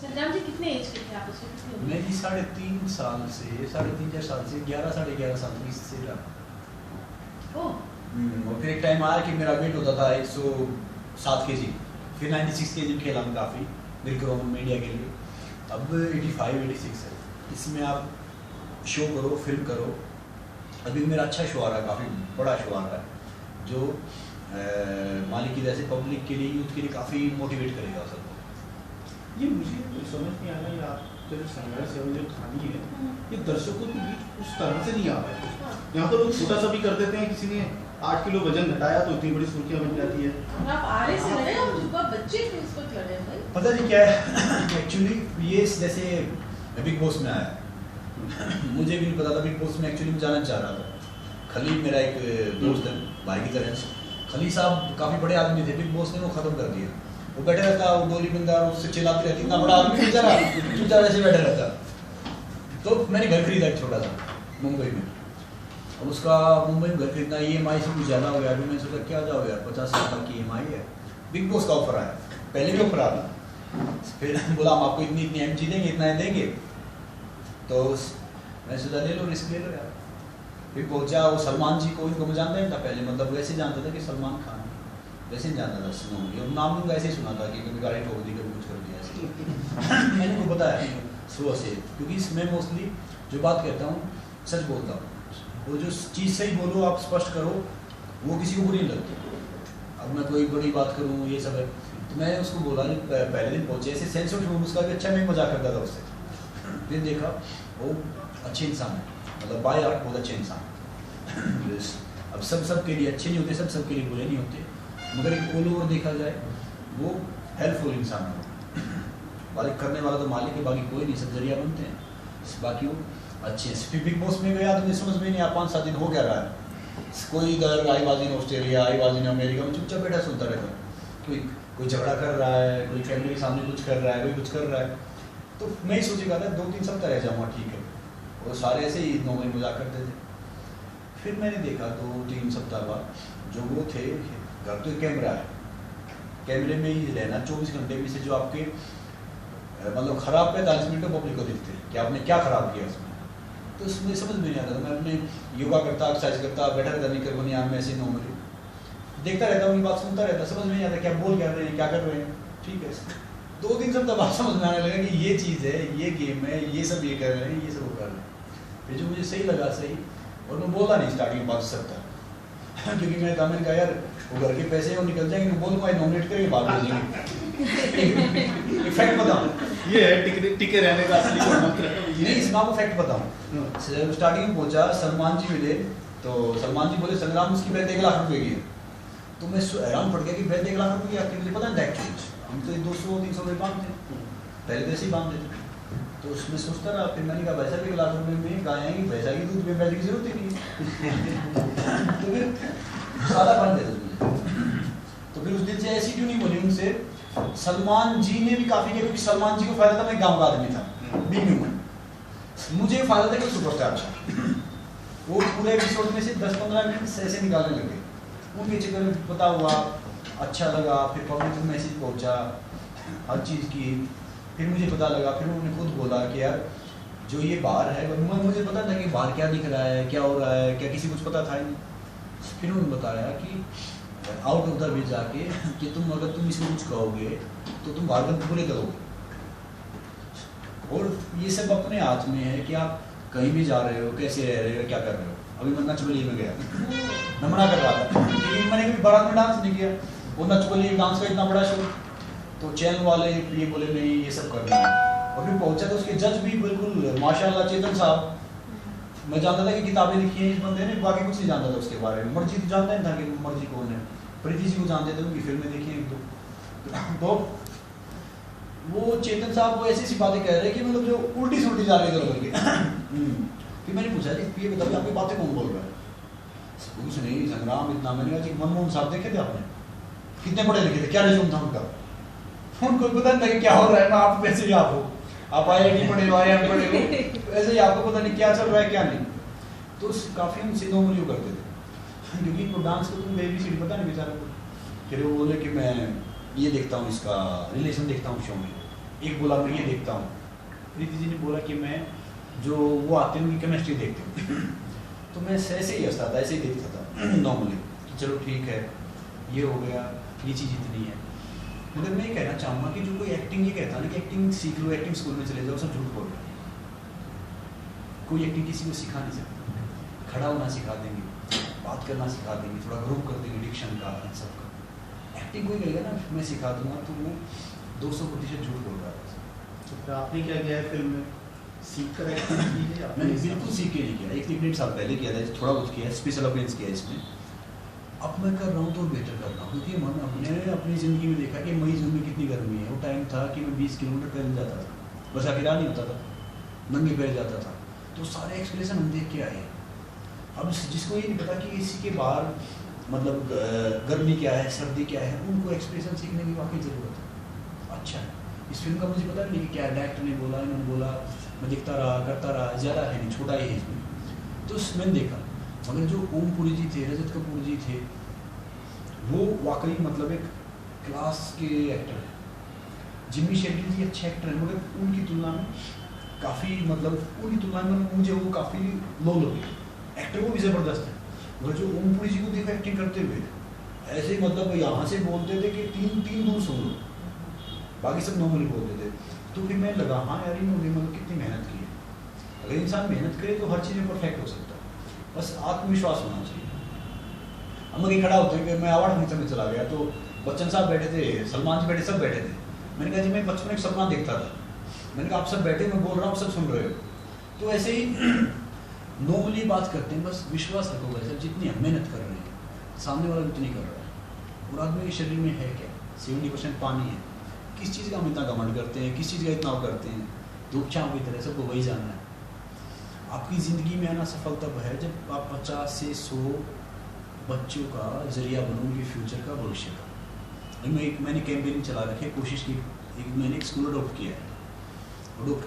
संग्राम जी कितने एज के थे आप उसमें, कितनी उम्र? मैं 3.5 साल से 3.5-4 साल से 11 साढ़े 11 साल तक इससे रहा। और फिर एक टाइम आया कि मेरा वेट होता था 107 kg, फिर 96 kg खेला मैं काफ़ी बिल्कुल मीडिया के लिए, अब 85-86 है। इसमें आप शो करो, फिल्म करो, अभी मेरा अच्छा शो आ रहा है, काफ़ी बड़ा शो आ रहा है जो मालिक की जैसे पब्लिक के लिए, यूथ के लिए काफ़ी मोटिवेट करेगा सबको। ये मुझे तो समझ नहीं आ रहा है, आपका जो संघर्ष है, जो कहानी है, ये दर्शकों के बीच उस तरह से नहीं आ रहा है। यहाँ तो लोग छोटा सा भी कर देते हैं, किसी ने 8 किलो वजन घटाया तो इतनी बड़ी सुर्खियाँ बन जाती है। आप आरे से लड़े, आप चुका बच्चे थे इस वक्त लड़े भाई। पता नहीं क्या है एक्चुअली ये जैसे बिग बॉस में आया मुझे भी नहीं पता था बिग बॉस में एक्चुअली मैं जाना चाह रहा था। खलील मेरा एक दोस्त है भाई की तरह, खलील साहब काफ़ी बड़े आदमी थे, बिग बॉस ने वो ख़त्म कर दिया। वो बैठा रहता, वो डोली बंदा उससे चिल्लाती रहती, इतना बड़ा आदमी बेचारा चुपचाप ऐसे बैठा रहता। तो मैंने घर खरीदा एक छोटा सा मुंबई में, और उसका मुंबई में घर खरीदना EMI से कुछ ज़्यादा हो गया। अभी मैंने सोचा क्या जाओ यार, 50 लाख की EMI है, बिग बॉस का ऑफर आया, पहले भी ऑफर आता, फिर बोला हम आपको इतनी इतनी MG देंगे, इतना देंगे, तो मैंने सोचा ले लो, रिस्क ले लो यार। फिर पहुंचा, वो सलमान जी को इनको मैं जानता नहीं था पहले, मतलब वैसे जानता था कि सलमान खान, वैसे नहीं जानता था सुनो, नाम भी ऐसे ही सुना था कि कभी गाड़ी ठोक दी, कभी कुछ कर दिया ऐसे मैंने उनको बताया सुबह से, क्योंकि इसमें मोस्टली जो बात कहता हूँ सच बोलता हूँ, वो जो चीज़ सही बोलो, आप स्पष्ट करो, वो किसी को बुरी नहीं लगती। अब मैं कोई बड़ी बात करूँ ये सब है, तो मैं उसको बोला पहले दिन पहुँचे ऐसे सेंस ऑफ ह्यूमर उसका भी अच्छा, मैं मजाक करता था उससे। फिर देखा वो अच्छे इंसान है, मतलब बाय आर्ट बहुत अच्छे इंसान। अब सब के लिए अच्छे नहीं होते, सब के लिए बुरे नहीं होते, मगर एक ऑल ओवर देखा जाए वो हेल्पफुल इंसान है। मालिक करने वाला तो मालिक है, बाकी कोई नहीं, सब जरिया बनते हैं, बाकी वो अच्छे हैं। फिर बिग बॉस में गया तो मुझे समझ में नहीं आया 5-7 दिन हो क्या रहा है, कोई इधर आईबाजी ने ऑस्ट्रेलिया, आईबाजी ने अमेरिका में, चुपचाप बैठा सुनता रहता। कोई झगड़ा कर रहा है, कोई कैमरे के सामने कुछ कर रहा है, कोई कुछ कर रहा है, तो मैं ही सोचेगा था 2-3 सप्ताह रह जाऊँगा, ठीक है, वो सारे ऐसे ही नॉर्मली मजाक करते थे। फिर मैंने देखा 2-3 सप्ताह बाद जो वो थे, घर तो कैमरा है, कैमरे में ही रहना 24 घंटे में से जो आपके मतलब ख़राब 45 मिनट पब्लिक को दिखते हैं कि आपने क्या ख़राब किया उसमें, तो उसमें समझ में नहीं आता था। मैं अपने योगा करता, एक्सरसाइज करता, बैठा रहता निकर बनियान में ऐसे नॉर्मली देखता रहता, उनकी बात सुनता रहता, समझ में नहीं आता क्या बोल क्या रहे हैं, क्या कर रहे हैं, ठीक है। 2-3 सप्ताह बाद समझ में आने लगा कि ये चीज़ है, ये गेम है, ये सब ये कर रहे हैं, ये सब वो कर रहे हैं। फिर जो मुझे सही लगा सही, और मैं बोला नहीं स्टार्टिंग 5 सप्ताह क्योंकि मैंने कहा यार वो घर के पैसे वो निकल जाएंगे, मैं बोलूँगा नॉमिनेट करेंगे बाद में फैक्ट बताऊँ, ये है टिके रहने का असली मंत्र। नहीं इसमें आपको फैक्ट बताऊँ, स्टार्टिंग में पहुँचा, सलमान जी मिले, तो सलमान जी बोले संग्राम उसकी बैठ 1 लाख रुपए की है, तो मैं हैरान पड़ गया कि बैठ 1 लाख रुपए की आपकी, मुझे पता नहीं एक्चुअली, हम तो 200-300 रुपये बांधते, पहले तो ऐसे ही बांधते थे। तो उसमें सोचता रहा, फिर मैंने कहा वैसा भी 1 लाख रुपए में गाय आएंगी, भैंसा की दूध में बैठ की जरूरत ही नहीं है तो फिर सादा बांध देते मुझे। तो फिर उस दिन से ऐसी क्यों नहीं बोली उनसे, सलमान जी ने भी काफ़ी किया, क्योंकि सलमान जी को फायदा था, मैं गाँव का आदमी था, बिग ह्यूमन, मुझे फायदा था कि सुपरस्टार था। वो पूरे एपिसोड में से 10-15 मिनट ऐसे निकालने लगे, उनके चक्कर में पता हुआ, अच्छा लगा, फिर पब्लिक को मैसेज पहुंचा हर चीज़ की, फिर मुझे पता लगा, फिर उन्होंने खुद बोला कि यार जो ये बाहर है, मुझे पता था कि बाहर क्या दिख रहा है, क्या हो रहा है, क्या किसी कुछ पता था ही नहीं। फिर उन्होंने बताया कि आउट ऑफ द वे जाके कि अगर तुम इसको कुछ कहोगे तो तुम बारगन पूरे करोगे, और ये सब अपने हाथ में है कि आप कहीं भी जा रहे हो, कैसे रह रहे हो, क्या कर रहे हो। अभी मैं नचबली में गया, मैं मना कर रहा था लेकिन मैंने कभी बारात में डांस नहीं किया, वो नचबली डांस का इतना बड़ा शो, तो चैनल वाले ये बोले नहीं ये सब कर रहे हैं। और फिर पहुंचा तो उसके जज भी बिल्कुल माशाल्लाह चेतन साहब, मैं जानता था कि किताबें लिखी हैं इस बंदे ने, बाकी कुछ नहीं जानता था उसके बारे में। मर्जी तो जानता नहीं था कि मर्जी कौन है, प्रीति जी को जानते थे, उनकी फिल्में देखी एक दो। तो वो चेतन साहब वो ऐसी बातें कह रहे हैं कि मतलब जो उल्टी सुल्टी जा रही इधर करके। फिर मैंने पूछा कि ये बताइए आपकी बातें कौन बोल रहा है, कुछ नहीं संग्राम इतना। मैंने कहा कि मनमोहन साहब देखे थे आपने, कितने पढ़े लिखे थे, क्या रिज्यूम था उनका, उनको पता नहीं कि क्या हो रहा है। मैं आप वैसे ही आप हो, आप IIT पढ़े हो, IIM पढ़े हो, ऐसे ही आपको पता नहीं क्या चल रहा है क्या नहीं। तो काफ़ी हम सिनोमरियो करते थे, क्योंकि इनको डांस को तुम ABCD पता नहीं बेचारा को। फिर वो बोले कि मैं ये देखता हूँ, इसका रिलेशन देखता हूँ शो में, एक बोला मैं ये देखता हूँ, प्रीति जी ने बोला कि मैं जो वो आते हैं उनकी केमिस्ट्री देखते हूँ। तो मैं ऐसे ही हंसता था, ऐसे ही देखता था नॉर्मली कि चलो ठीक है ये हो गया, ये चीज़ इतनी है। मगर मैं ये कहना चाहूँगा कि जो कोई एक्टिंग ये कहता है ना कि एक्टिंग सीख लो, एक्टिंग स्कूल में चले जाओ, सब झूठ बोल रहे हैं। कोई एक्टिंग किसी को सिखा नहीं सकता। खड़ा होना सिखा देंगे, बात करना सिखा देंगे, थोड़ा ग्रो कर देंगे डिक्शन का, सब का। एक्टिंग कोई कहेगा ना मैं सिखा दूंगा तो वो 200% झूठ बोल रहा है। तो फिर आपने क्या किया है फिल्म में, सीख कर एक्टिंग की है? मैंने बिल्कुल सीख के नहीं किया, 1-1.5 साल पहले किया था, थोड़ा बहुत किया, स्पेशल अपीयरेंस किया इसमें। अब मैं कर रहा हूँ तो बेहतर कर रहा हूँ, क्योंकि मैंने अपनी ज़िंदगी में देखा कि मई जून में कितनी गर्मी है। वो टाइम था कि मैं 20 किलोमीटर पैदल जाता था, बस अकेला नहीं होता था, नंगे पैर जाता था। तो सारे एक्सप्रेशन हम देख के आए। अब जिसको ये नहीं पता कि इसी के बाहर मतलब गर्मी क्या है, सर्दी क्या है, उनको एक्सप्रेशन सीखने की वाकई ज़रूरत है। अच्छा है, इस फिल्म का मुझे पता नहीं कि क्या डायरेक्टर ने बोला, इन्होंने बोला, मैं देखता रहा, करता रहा, ज़्यादा है नहीं, छोटा ही है इसमें। तो मैंने देखा, मगर जो ओम पुरी जी थे, रजत कपूर जी थे, वो वाकई मतलब एक क्लास के एक्टर हैं। जिमी शेट्टी जी अच्छे एक्टर हैं, मगर उनकी तुलना में काफ़ी मतलब उनकी तुलना में मुझे वो काफ़ी लो लगे। एक्टर वो भी ज़बरदस्त है, मगर जो ओम पुरी जी को देखो एक्टिंग करते हुए, ऐसे मतलब यहाँ से बोलते थे कि तीन दूर सुन लो, बाकी सब नॉर्मली बोलते थे। तो फिर मैं लगा हाँ यार इन्होंने मतलब कितनी मेहनत की है। अगर इंसान मेहनत करे तो हर चीज़ में परफेक्ट हो सकता है, बस आत्मविश्वास होना चाहिए। अब मैं खड़ा होते हैं कि मैं अवार्ड फंक्शन में चला गया तो बच्चन साहब बैठे थे, सलमान जी बैठे, सब बैठे थे। मैंने कहा जी मैं बचपन में एक सपना देखता था, मैंने कहा आप सब बैठे, मैं बोल रहा हूँ, सब सुन रहे हो। तो ऐसे ही नॉर्मली बात करते हैं, बस विश्वास रखो वैसे जितनी हम मेहनत कर रहे हैं सामने वाला उतनी कर रहा है। और आदमी के शरीर में है क्या, 70% पानी है। किस चीज़ का हम इतना घमंड करते हैं, किस चीज़ का इतना करते हैं, धूपछाँव की तरह सबको वही जानना है। आपकी ज़िंदगी में आना सफल तब है जब आप 50 से 100 बच्चों का जरिया बनो उनके फ्यूचर का, भविष्य का। मैंने कैंपेनिंग चला रखी है, कोशिश की, मैंने एक स्कूल अडोप्ट किया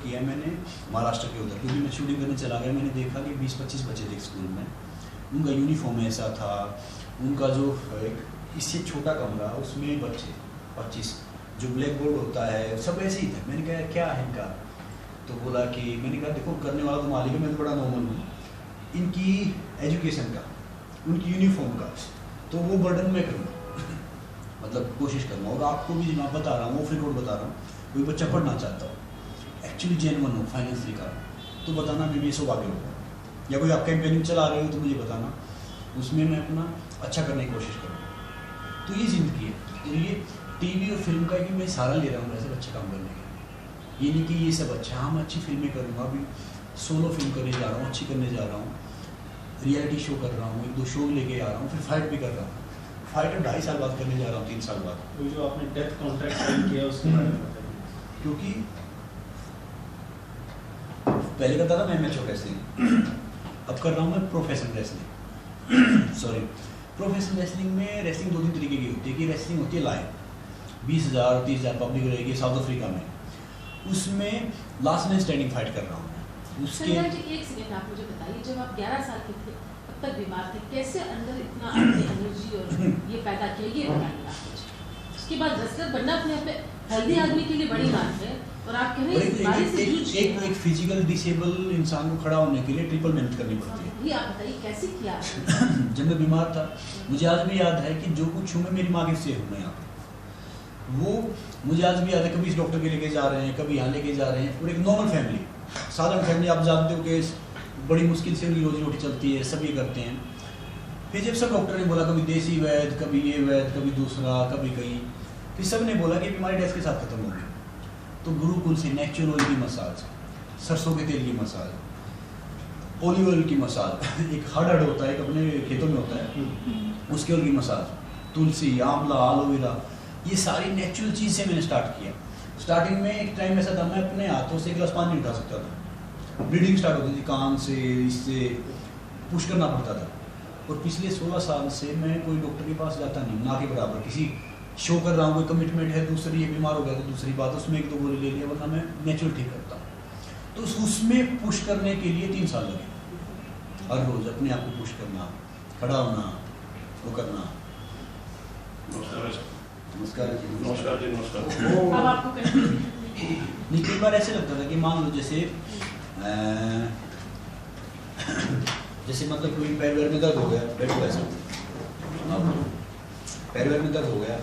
है मैंने महाराष्ट्र के उधर, क्योंकि मैं शूटिंग करने चला गया। मैंने देखा कि 20-25 बच्चे थे स्कूल में, उनका यूनिफॉर्म ऐसा था, उनका जो एक इससे छोटा कमरा उसमें बच्चे 25, जो ब्लैक बोर्ड होता है सब ऐसे ही थे। मैंने कहा क्या है इनका, तो बोला कि मैंने कहा देखो करने वाला तो मालिक है, मैं तो बड़ा नॉर्मल हूँ, इनकी एजुकेशन का, उनकी यूनिफॉर्म का तो वो बर्डन में करूँगा मतलब कोशिश करूँगा। और आपको भी मैं बता रहा हूँ, ऑफ रिकॉर्ड बता रहा हूँ, कोई बच्चा पढ़ना चाहता हो, एक्चुअली जेन्युइन हो, फाइनेंशियली का, तो बताना, मैं भी सौभाग्य होगा। या कोई आप कैंपेनिंग चला रहे हो तो मुझे बताना, उसमें मैं अपना अच्छा करने की कोशिश करूँगा। तो ये ज़िंदगी है, और ये टीवी और फिल्म का कि मैं सहारा ले रहा हूँ वैसे अच्छा काम करने के। ये नहीं कि ये सब अच्छा, हाँ मैं अच्छी फिल्में करूँगा, अभी सोलो फिल्म करने जा रहा हूँ, अच्छी करने जा रहा हूँ, रियलिटी शो कर रहा हूँ, 1-2 शो लेके आ रहा हूँ, फिर फाइट भी कर रहा हूँ। फाइट 2.5 साल बाद करने जा रहा हूँ, 3 साल बाद। वो जो आपने डेथ कॉन्ट्रैक्ट साइन किया उसके बारे में बताइए। क्योंकि पहले करता था मैं एमेच्योर रेसलिंग, अब कर रहा हूँ मैं professional wrestling. Sorry, professional wrestling में रेसलिंग 2-3 तरीके की होती है। कि रेसलिंग होती है लाइव, 20,000-30,000 पब्लिक रहेगी साउथ अफ्रीका में, उसमें लास्ट मैन स्टैंडिंग फाइट कर रहा हूँ मैं। उसके एक सेकंड आप मुझे बताइए, जब आप 11 साल के थे तब तक बीमार थे, कैसे अंदर इतना आपने एनर्जी और ये पैदा किया, ये बताइए आप मुझे। उसके बाद रेसलर बनना अपने आप में हेल्दी आदमी के लिए बड़ी बात है, और आप कह रहे हैं इस बीमारी से जूझ रहे हैं। एक फिजिकल डिसेबल इंसान को खड़ा होने के लिए ट्रिपल मेहनत करनी पड़ती है। ये आप बताइए कैसे किया? जब मैं बीमार था, मुझे आज भी याद है कि जो कुछ हूँ मैं मेरी माँ की से हूँ मैं यहाँ पे, वो मुझे आज भी याद है। कभी इस डॉक्टर के लेके जा रहे हैं, कभी यहाँ लेके जा रहे हैं, और एक नॉर्मल फैमिली, साधारण फैमिली, आप जानते हो कि बड़ी मुश्किल से उनकी रोजी रोटी चलती है, सब ये करते हैं। फिर जब सब डॉक्टर ने बोला, कभी देसी वैद्य, कभी ये वैद्य, कभी दूसरा, कभी कहीं, फिर सब ने बोला कि बीमारी डेस्क के साथ खत्म होगी। तो गुरुकुल से नेचुरल ऑयल की मसाज, सरसों के तेल की मसाज, ओलिव ऑयल की मसाज, एक हड होता है, एक अपने खेतों में होता है, उसके ऑयल की मसाज, तुलसी, आंवला, एलोवेरा, ये सारी नेचुरल चीज़ से मैंने स्टार्ट किया। स्टार्टिंग में एक टाइम ऐसा था, मैं अपने हाथों से 1 गिलास पानी नहीं उठा सकता था, ब्लीडिंग स्टार्ट होती थी कान से, इससे पुश करना पड़ता था। और पिछले 16 साल से मैं कोई डॉक्टर के पास जाता नहीं, ना के बराबर। किसी शो कर रहा हूँ, कोई कमिटमेंट है, दूसरी ये बीमार हो गया तो दूसरी बात, उसमें 1-2 गोली ले लिया, वरना मैं नेचुरल ठीक करता हूँ। तो उसमें पुश करने के लिए 3 साल लगे, हर रोज़ अपने आप को पुश करना, खड़ा होना, वो करना। नमस्कार नमस्कार जी। नमस्कार जी। नमस्कार। अब आपको कहीं नहीं, कई बार ऐसे लगता था कि मान लो जैसे जैसे मतलब कोई पैर में दर्द हो गया, बैठो ऐसा पैर में दर्द हो गया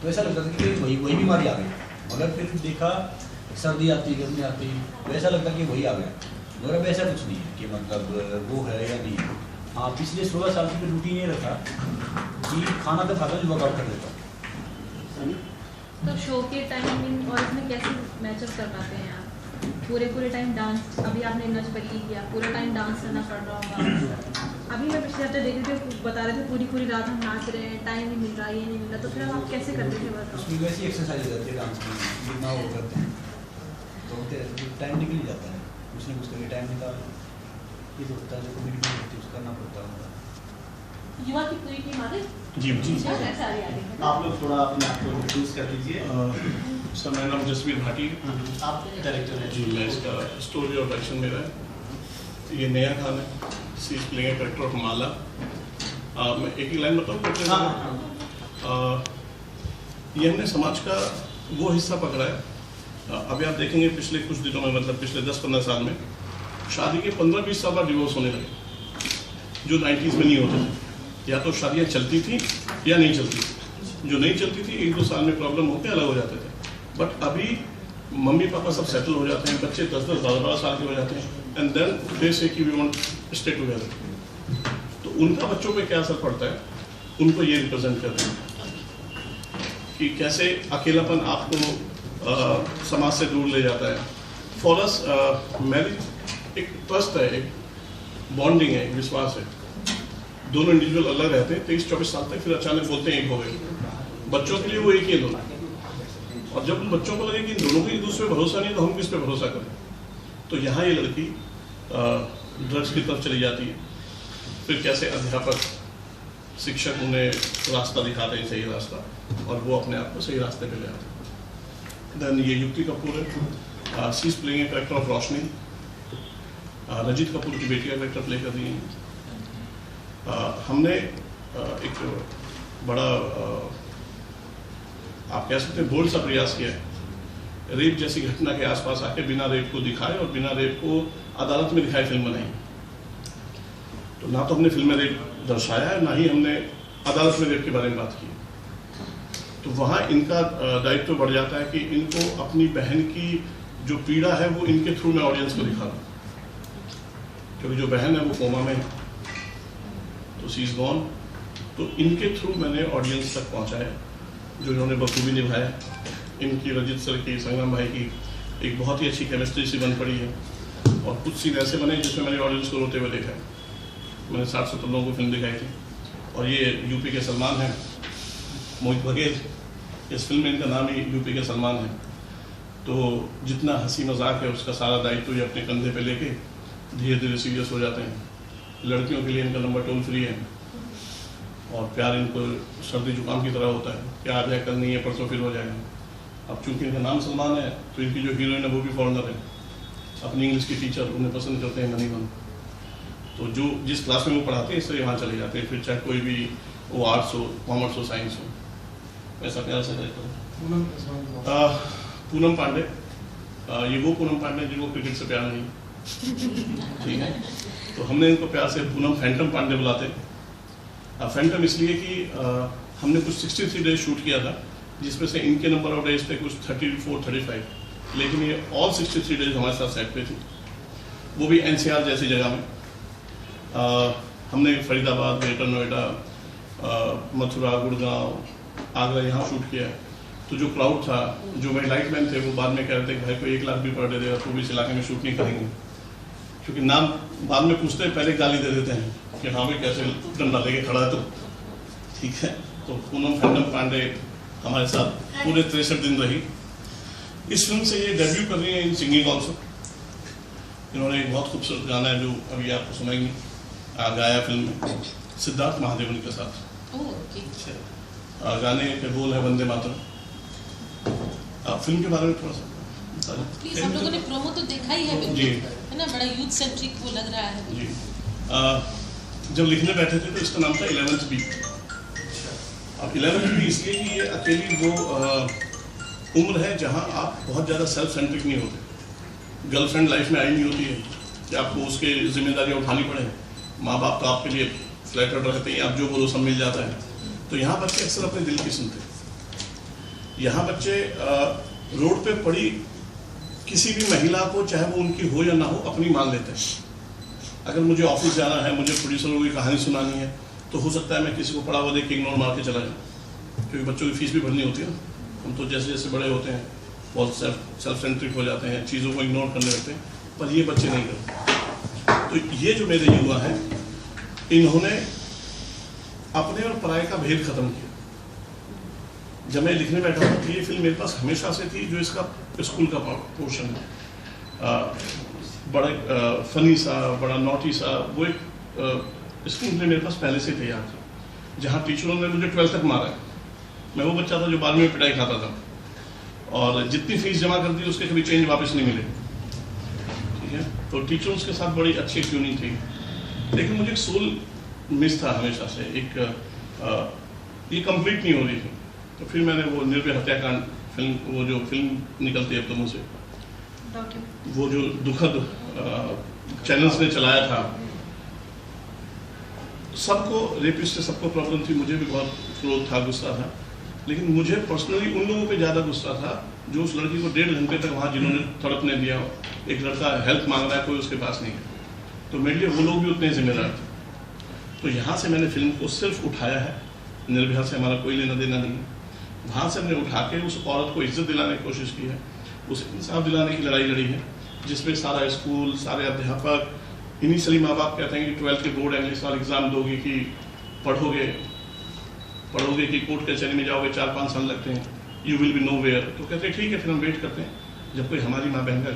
तो ऐसा लगता था कि वही बीमारी आ गई, मगर फिर देखा सर्दी आती, गर्मी आती, तो ऐसा लगता कि वही आ गया। मगर अब ऐसा कुछ नहीं है कि मतलब वो है या नहीं है। हाँ, पिछले 16 साल की रूटीन ये रखा कि खाना तो खाता, जो वर्कआउट कर लेता। तो शो के टाइमिंग और इसमें कैसे मैचअप कर पाते हैं आप? पूरे टाइम डांस, अभी आपने नच बल्ली किया, पूरा टाइम डांस करना पड़ रहा होगा। अभी मैं पिछले हफ्ते देख रही थी, बता रहे थे पूरी रात हम नाच रहे हैं, टाइम नहीं मिल रहा, ये नहीं मिल रहा, तो फिर आप कैसे करते थे वर्कआउट? उसमें वैसी एक्सरसाइज रहती है डांस में, जितना वो करते हैं तो टाइम निकल ही जाता है, कुछ ना कुछ करके टाइम निकाल ये तो होता है, जो कम्युनिटी होती है उसको करना पड़ता है। युवा की पूरी टीम आ गई? जी आप लोग थोड़ा अपने आप को इंट्रोड्यूस कर दीजिए। सर, मेरा नाम जसवीर भाटी, आप डायरेक्टर हैं जी। मैं इसका स्टोरी और डायरेक्शन मेरा है। ये नया खान है, she is playing character of माला। मैं एक ही लाइन बताऊँ? हाँ। ये हमने समाज का वो हिस्सा पकड़ा है। अभी आप देखेंगे पिछले कुछ दिनों में, मतलब पिछले 10-15 साल में शादी के 15-20 साल बाद डिवोर्स होने लगे, जो 90s में नहीं होते थे। या तो शादियाँ चलती थी या नहीं चलती थी। जो नहीं चलती थी 1-2 साल में प्रॉब्लम होकर अलग हो जाते थे। बट अभी मम्मी पापा सब सेटल हो जाते हैं, बच्चे 10-10, 12-12 साल के हो जाते हैं, एंड देन दे से कि वी वांट स्टे टुगेदर। तो उनका बच्चों पे क्या असर पड़ता है, उनको ये रिप्रेजेंट करते हैं कि कैसे अकेलापन आपको समाज से दूर ले जाता है। फॉर अस मैरिज एक ट्रस्ट है, एक बॉन्डिंग है, एक विश्वास है। दोनों इंडिविजुअल अलग रहते हैं 23-24 साल तक, फिर अचानक बोलते हैं एक हो गए। बच्चों के लिए वो एक ही है दोनों, और जब उन बच्चों को लगे कि इन दोनों को एक दूसरे पर भरोसा नहीं, तो हम किस पे भरोसा करें। तो यहाँ ये लड़की ड्रग्स की तरफ चली जाती है। फिर कैसे अध्यापक, शिक्षक उन्हें रास्ता दिखाते हैं, सही रास्ता, और वो अपने आप को सही रास्ते पे ले आते हैं। देन ये युक्ति कपूर है, she is playing a character of Roshni. Rajit Kapoor की बेटी का कैरेक्टर प्ले कर रही है। हमने एक बड़ा आप कह सकते हैं बोल्ड सा प्रयास किया है। रेप जैसी घटना के आसपास आके बिना रेप को दिखाए और बिना रेप को अदालत में दिखाए फिल्म बनाई। तो ना तो हमने फिल्म में रेप दर्शाया है, ना ही हमने अदालत में रेप के बारे में बात की। तो वहाँ इनका दायित्व बढ़ जाता है कि इनको अपनी बहन की जो पीड़ा है वो इनके थ्रू मैं ऑडियंस को दिखा दूँ, क्योंकि जो बहन है वो कोमा में है, तो सी इज गॉन। तो इनके थ्रू मैंने ऑडियंस तक पहुँचाया, जो इन्होंने बखूबी निभाया। इनकी, रजित सर की, संगम भाई की एक बहुत ही अच्छी केमिस्ट्री सी बन पड़ी है, और कुछ सीन ऐसे बने जिसमें मैंने ऑडियंस को रोते हुए देखा है। मैंने 60-70 लोगों को फिल्म दिखाई थी। और ये यूपी के सलमान हैं, मोहित बघेल। इस फिल्म में इनका नाम ही यूपी के सलमान है। तो जितना हंसी मजाक है उसका सारा दायित्व ये अपने कंधे पे लेके धीरे धीरे सीरियस हो जाते हैं। लड़कियों के लिए इनका नंबर टोल फ्री है, और प्यार इनको सर्दी जुकाम की तरह होता है कि आज है, कल नहीं है, परसों फिर हो जाएगा। अब चूंकि इनका नाम सलमान है, तो इनकी जो हीरोइन है वो भी फॉरेनर है, अपनी इंग्लिश की टीचर, उन्हें पसंद करते हैं ननीमन। तो जो जिस क्लास में वो पढ़ाते हैं इसलिए वहाँ चले जाते हैं, फिर चाहे कोई भी वो आर्ट्स हो, कॉमर्स हो, साइंस हो, ऐसा प्यार से करता है। पूनम पांडे, ये वो पूनम पांडे जिनको क्रिकेट से प्यार नहीं, ठीक है, तो हमने इनको प्यार से पूनम फैंटम पांडे बुलाते हैं। फैंटम इसलिए कि हमने कुछ 63 डेज शूट किया था, जिसमें से इनके नंबर ऑफ डेज थे कुछ 34-35, लेकिन ये ऑल 63 डेज हमारे साथ सेट पे थी, वो भी NCR जैसी जगह में। हमने फरीदाबाद, ग्रेटर नोएडा, मथुरा, गुड़गांव, आगरा यहाँ शूट किया है। तो जो क्राउड था, जो मेरे लाइट मैन थे, वो बाद में कह रहे थे कि भाई को 1 लाख भी पर डे देगा तो भी इस इलाके में शूट नहीं करेंगे, क्योंकि नाम बाद में पूछते हैं, पहले गाली दे देते हैं कि हाँ भाई कैसे डंडा लेके खड़ा है, तो ठीक है। तो पूनम फैंटम पांडे हमारे साथ पूरे 63 दिन रही। इस फिल्म से ये डेब्यू कर रही है इन सिंगिंग ऑल्सो। इन्होंने एक बहुत खूबसूरत गाना है जो अभी आपको सुनाएंगे, गाया फिल्म में सिद्धार्थ महादेवन के साथ। गाने के बोल है वंदे मातरम। फिल्म के बारे में थोड़ा सा प्लीज, हम लोगों ने प्रोमो तो देखा ही है जी, है ना, बड़ा यूथ सेंट्रिक वो लग रहा है जी। जब लिखने बैठे थे तो इसका नाम था 11th बी। अब 11th बी इसलिए कि ये अकेली वो उम्र है जहाँ आप बहुत ज़्यादा सेल्फ सेंट्रिक नहीं होते। गर्लफ्रेंड लाइफ में आई नहीं होती है कि आपको उसके जिम्मेदारियाँ उठानी पड़े। माँ बाप तो आपके लिए फ्लैटर्ड रहते हैं, आप जो बोलो सब मिल जाता है। तो यहाँ बच्चे अक्सर अपने दिल की सुनते हैं। यहाँ बच्चे रोड पे पड़ी किसी भी महिला को, चाहे वो उनकी हो या ना हो, अपनी मान लेते हैं। अगर मुझे ऑफिस जाना है, मुझे प्रोड्यूसरों की कहानी सुनानी है, तो हो सकता है मैं किसी को पढ़ा हुआ देख के इग्नोर मार के चला जाऊँ, क्योंकि बच्चों की फीस भी भरनी होती है ना। हम तो जैसे जैसे बड़े होते हैं बहुत सेल्फ सेंट्रिक हो जाते हैं, चीज़ों को इग्नोर करने लगते हैं, पर ये बच्चे नहीं करते। तो ये जो मेरे युवा हैं, इन्होंने अपने और पराये का भेद खत्म किया। जब मैं लिखने बैठा था, ये फिल्म मेरे पास हमेशा से थी, जो इसका स्कूल का पोर्शन है, बड़ा फनी सा, बड़ा नॉटी सा, वो एक स्कूल में मेरे पास पहले से तैयार था, जहाँ टीचरों ने मुझे 12th तक मारा है। मैं वो बच्चा था जो 12वीं में पिटाई खाता था, और जितनी फीस जमा कर दी उसके कभी चेंज वापस नहीं मिले, ठीक है। तो टीचर्स के साथ बड़ी अच्छी ट्यूनिंग थी, लेकिन मुझे एक सोल मिस था हमेशा से, ये कंप्लीट नहीं हो रही थी। तो फिर मैंने वो निर्भया हत्याकांड फिल्म, वो जो फिल्म निकलती है अब तो मुझसे, वो जो दुखद चैनल्स ने चलाया था, सबको रेपिस्ट से सबको प्रॉब्लम थी, मुझे भी बहुत क्रोध था, गुस्सा था, लेकिन मुझे पर्सनली उन लोगों पे ज़्यादा गुस्सा था जो उस लड़की को 1.5 घंटे तक वहाँ जिन्होंने तड़पने दिया। एक लड़का हेल्प मांग रहा है, कोई उसके पास नहीं है, तो मेरे लिए वो लोग भी उतने जिम्मेदार थे। तो यहाँ से मैंने फिल्म को सिर्फ उठाया है, निर्भया से हमारा कोई लेना देना नहीं है। वहाँ से हमने उठा के उस औरत को इज्जत दिलाने की कोशिश की है, उसे इंसाफ दिलाने की लड़ाई लड़ी है, जिसमें सारा स्कूल, सारे अध्यापक, इनिशियली माँ बाप कहते हैं कि 12th के बोर्ड अगले साल एग्ज़ाम दोगे कि पढ़ोगे कि कोर्ट कचहरी में जाओगे, 4-5 साल लगते हैं, you will be nowhere. तो कहते हैं ठीक है, फिर हम वेट करते हैं जब कोई हमारी माँ बहन का